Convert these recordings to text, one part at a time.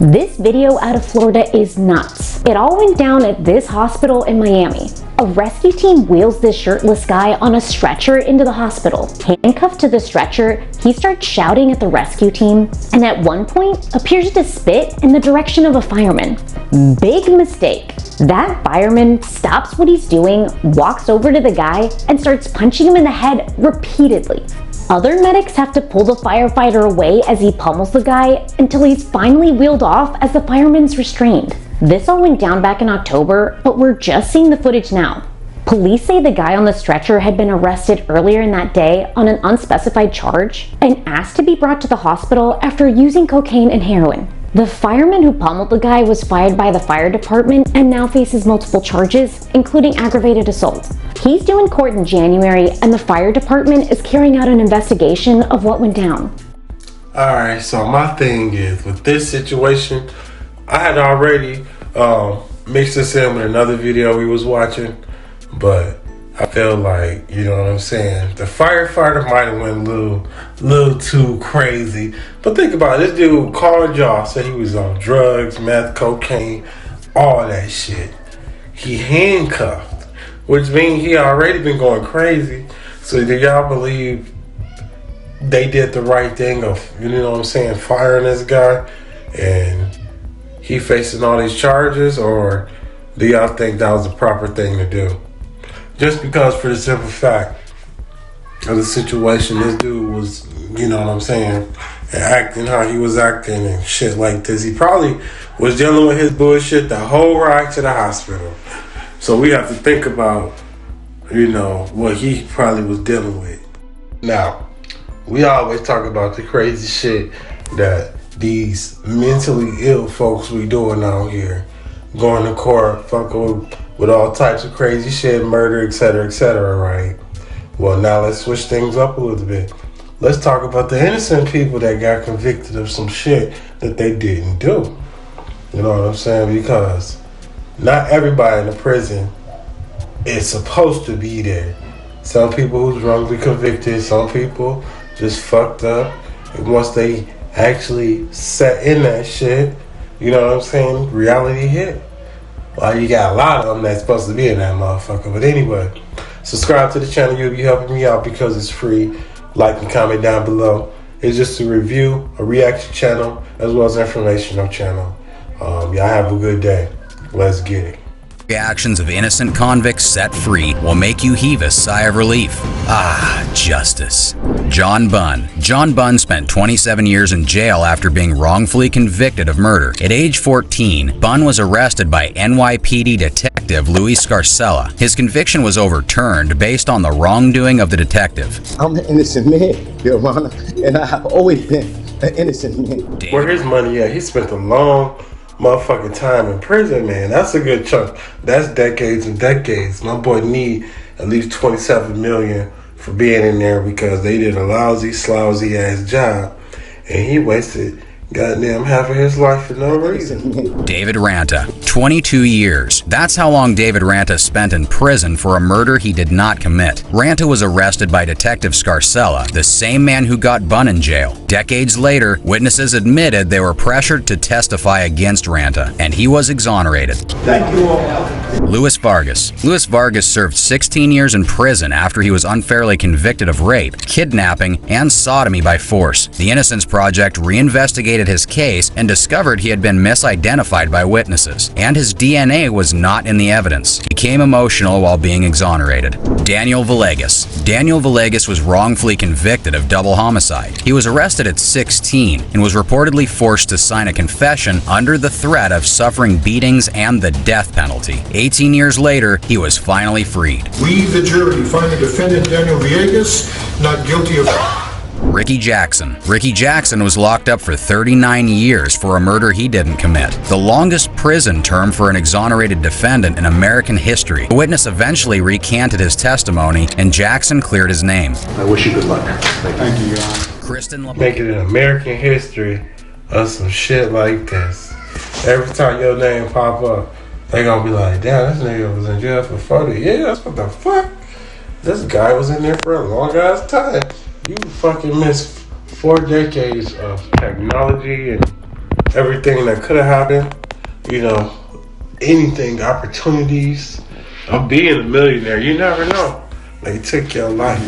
This video out of Florida is nuts. It all went down at this hospital in Miami. A rescue team wheels this shirtless guy on a stretcher into the hospital. Handcuffed to the stretcher, he starts shouting at the rescue team, and at one point appears to spit in the direction of a fireman. Big mistake. That fireman stops what he's doing, walks over to the guy, and starts punching him in the head repeatedly. Other medics have to pull the firefighter away as he pummels the guy until he's finally wheeled off as the fireman's restrained. This all went down back in October, but we're just seeing the footage now. Police say the guy on the stretcher had been arrested earlier in that day on an unspecified charge and asked to be brought to the hospital after using cocaine and heroin. The fireman who pummeled the guy was fired by the fire department and now faces multiple charges, including aggravated assault. He's due in court in January, and the fire department is carrying out an investigation of what went down. Alright, so my thing is, with this situation, I had already mixed this in with another video we was watching, but I feel like, you know what I'm saying, the firefighter might have went a little too crazy. But think about it, this dude called y'all, said he was on drugs, meth, cocaine, all that shit. He handcuffed, which means he already been going crazy. So do y'all believe they did the right thing of, you know what I'm saying, firing this guy and he facing all these charges, or do y'all think that was the proper thing to do? Just because, for the simple fact of the situation, this dude was, you know what I'm saying, acting how he was acting and shit like this. He probably was dealing with his bullshit the whole ride to the hospital. So we have to think about, you know, what he probably was dealing with. Now, we always talk about the crazy shit that these mentally ill folks we doing out here, going to court, fucking with all types of crazy shit, murder, etc., right? Well, now let's switch things up a little bit. Let's talk about the innocent people that got convicted of some shit that they didn't do. You know what I'm saying? Because not everybody in the prison is supposed to be there. Some people who's wrongly convicted, some people just fucked up. And once they actually sat in that shit, you know what I'm saying, reality hit. Well, you got a lot of them that's supposed to be in that motherfucker. But anyway, subscribe to the channel. You'll be helping me out because it's free. Like and comment down below. It's just a review, a reaction channel, as well as an informational channel. Y'all have a good day. Let's get it. Reactions of innocent convicts set free will make you heave a sigh of relief. Ah, justice. John Bunn. John Bunn spent 27 years in jail after being wrongfully convicted of murder. At age 14, Bunn was arrested by NYPD detective Louis Scarcella. His conviction was overturned based on the wrongdoing of the detective. I'm an innocent man, Your Honor, and I have always been an innocent man. Where his money at? He spent a long motherfucking time in prison, man. That's a good chunk. That's decades and decades. My boy need at least 27 million for being in there because they did a lousy, slousy ass job, and he wasted goddamn half of his life for no reason. David Ranta, 22 years. That's how long David Ranta spent in prison for a murder he did not commit. Ranta was arrested by Detective Scarcella, the same man who got Bunn in jail. Decades later, witnesses admitted they were pressured to testify against Ranta, and he was exonerated. Thank you all. Louis Vargas. Louis Vargas served 16 years in prison after he was unfairly convicted of rape, kidnapping, and sodomy by force. The Innocence Project reinvestigated his case and discovered he had been misidentified by witnesses, and his DNA was not in the evidence. He became emotional while being exonerated. Daniel Villegas. Daniel Villegas was wrongfully convicted of double homicide. He was arrested at 16 and was reportedly forced to sign a confession under the threat of suffering beatings and the death penalty. 18 years later, he was finally freed. We, the jury, find the defendant Daniel Villegas not guilty of... Ricky Jackson. Ricky Jackson was locked up for 39 years for a murder he didn't commit, the longest prison term for an exonerated defendant in American history. The witness eventually recanted his testimony, and Jackson cleared his name. I wish you good luck. Thank you, Your Honor. Kristen Making it American history of some shit like this. Every time your name pop up, they gonna be like, damn, this nigga was in jail for 40 years. What the fuck? This guy was in there for a long ass time. You fucking missed 4 decades of technology and everything that could have happened, you know, anything, opportunities of being a millionaire. You never know. They took your life.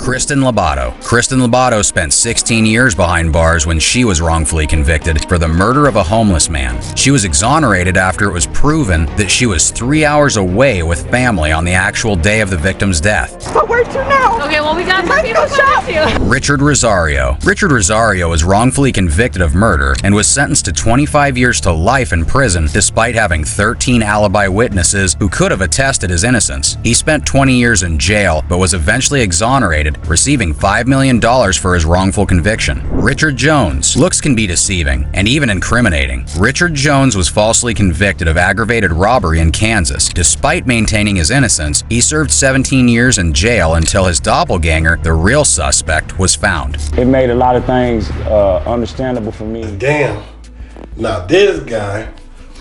Kristen Lobato. Kristen Lobato spent 16 years behind bars when she was wrongfully convicted for the murder of a homeless man. She was exonerated after it was proven that she was 3 hours away with family on the actual day of the victim's death. But where to now? Okay, well, we got some people coming to you. Richard Rosario. Richard Rosario was wrongfully convicted of murder and was sentenced to 25 years to life in prison despite having 13 alibi witnesses who could have attested his innocence. He spent 20 years in jail but was eventually exonerated, receiving $5 million for his wrongful conviction. Richard Jones. Looks can be deceiving and even incriminating. Richard Jones was falsely convicted of aggravated robbery in Kansas. Despite maintaining his innocence, he served 17 years in jail until his doppelganger, the real suspect, was found. It made a lot of things understandable for me. Damn. Now this guy,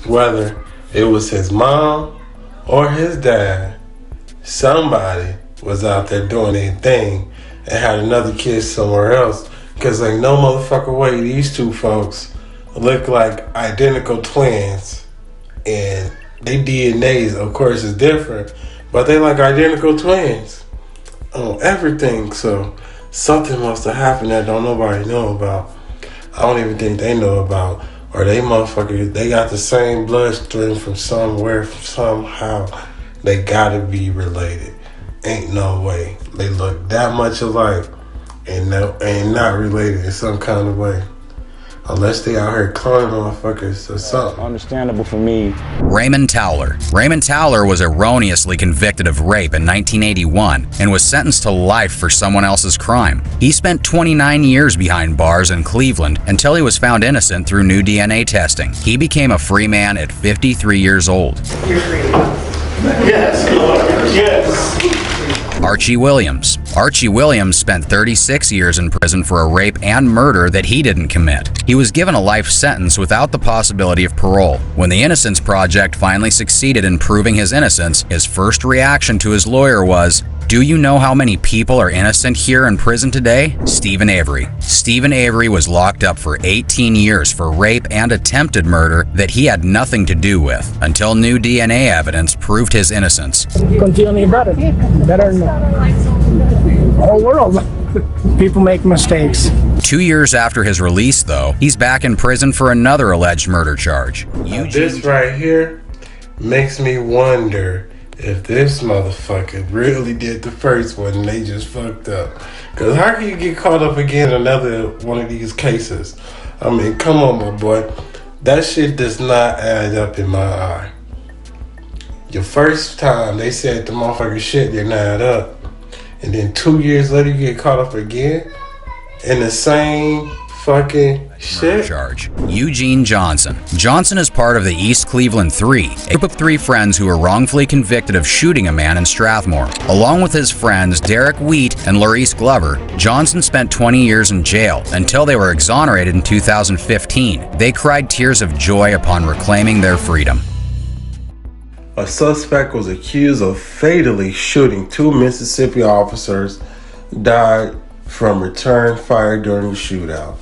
whether it was his mom or his dad, somebody was out there doing their thing and had another kid somewhere else, because like no motherfucker way these two folks look like identical twins, and their DNAs of course is different, but they like identical twins on everything. So something must have happened that don't nobody know about. I don't even think they know about, or they motherfuckers, they got the same bloodstream from somewhere, somehow. They gotta be related. Ain't no way they look that much alike and not related in some kind of way, unless they out here cloning motherfuckers or something. Understandable for me. Raymond Towler. Raymond Towler was erroneously convicted of rape in 1981 and was sentenced to life for someone else's crime. He spent 29 years behind bars in Cleveland until he was found innocent through new DNA testing. He became a free man at 53 years old. Yes, Lord. Yes. Archie Williams. Archie Williams spent 36 years in prison for a rape and murder that he didn't commit. He was given a life sentence without the possibility of parole. When the Innocence Project finally succeeded in proving his innocence, his first reaction to his lawyer was, "Do you know how many people are innocent here in prison today?" Stephen Avery. Stephen Avery was locked up for 18 years for rape and attempted murder that he had nothing to do with, until new DNA evidence proved his innocence. Continue better than the whole world. People make mistakes. 2 years after his release, though, he's back in prison for another alleged murder charge. This right here makes me wonder if this motherfucker really did the first one and they just fucked up. Because how can you get caught up again in another one of these cases? I mean, come on, my boy. That shit does not add up in my eye. Your first time they said the motherfucker shit didn't add up, and then 2 years later you get caught up again in the same fucking shit. Charge. Eugene Johnson. Johnson is part of the East Cleveland Three, a group of 3 friends who were wrongfully convicted of shooting a man in Strathmore. Along with his friends Derek Wheat and Laurice Glover, Johnson spent 20 years in jail until they were exonerated in 2015. They cried tears of joy upon reclaiming their freedom. A suspect was accused of fatally shooting 2 Mississippi officers, died from return fire during the shootout.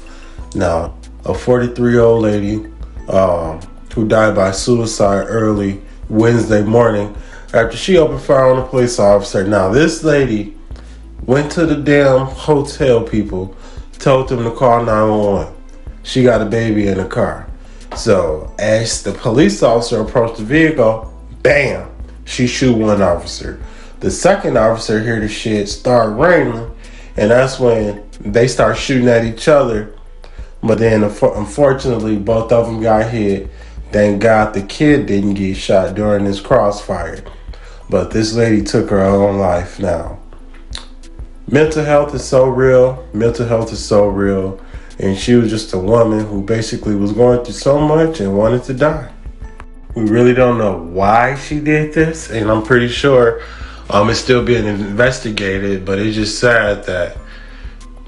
Now, a 43-year-old lady who died by suicide early Wednesday morning after she opened fire on a police officer. Now, this lady went to the damn hotel people, told them to call 911. She got a baby in the car. So, as the police officer approached the vehicle, bam, she shoot one officer. The second officer hear the shit start raining, and that's when they start shooting at each other. But then unfortunately both of them got hit. Thank God the kid didn't get shot during this crossfire. But this lady took her own life now. Mental health is so real. Mental health is so real. And she was just a woman who basically was going through so much and wanted to die. We really don't know why she did this, and I'm pretty sure it's still being investigated, but it's just sad that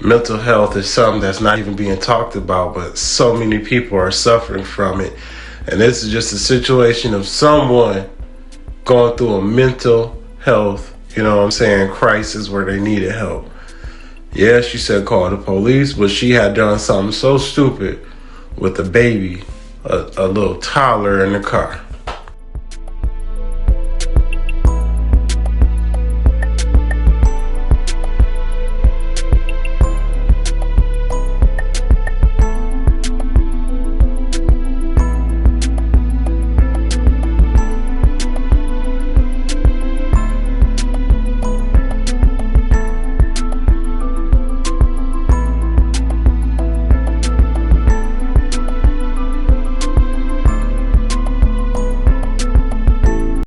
mental health is something that's not even being talked about, but so many people are suffering from it. And this is just a situation of someone going through a mental health, crisis where they needed help. Yeah, she said call the police, but she had done something so stupid with a baby, a little toddler in the car.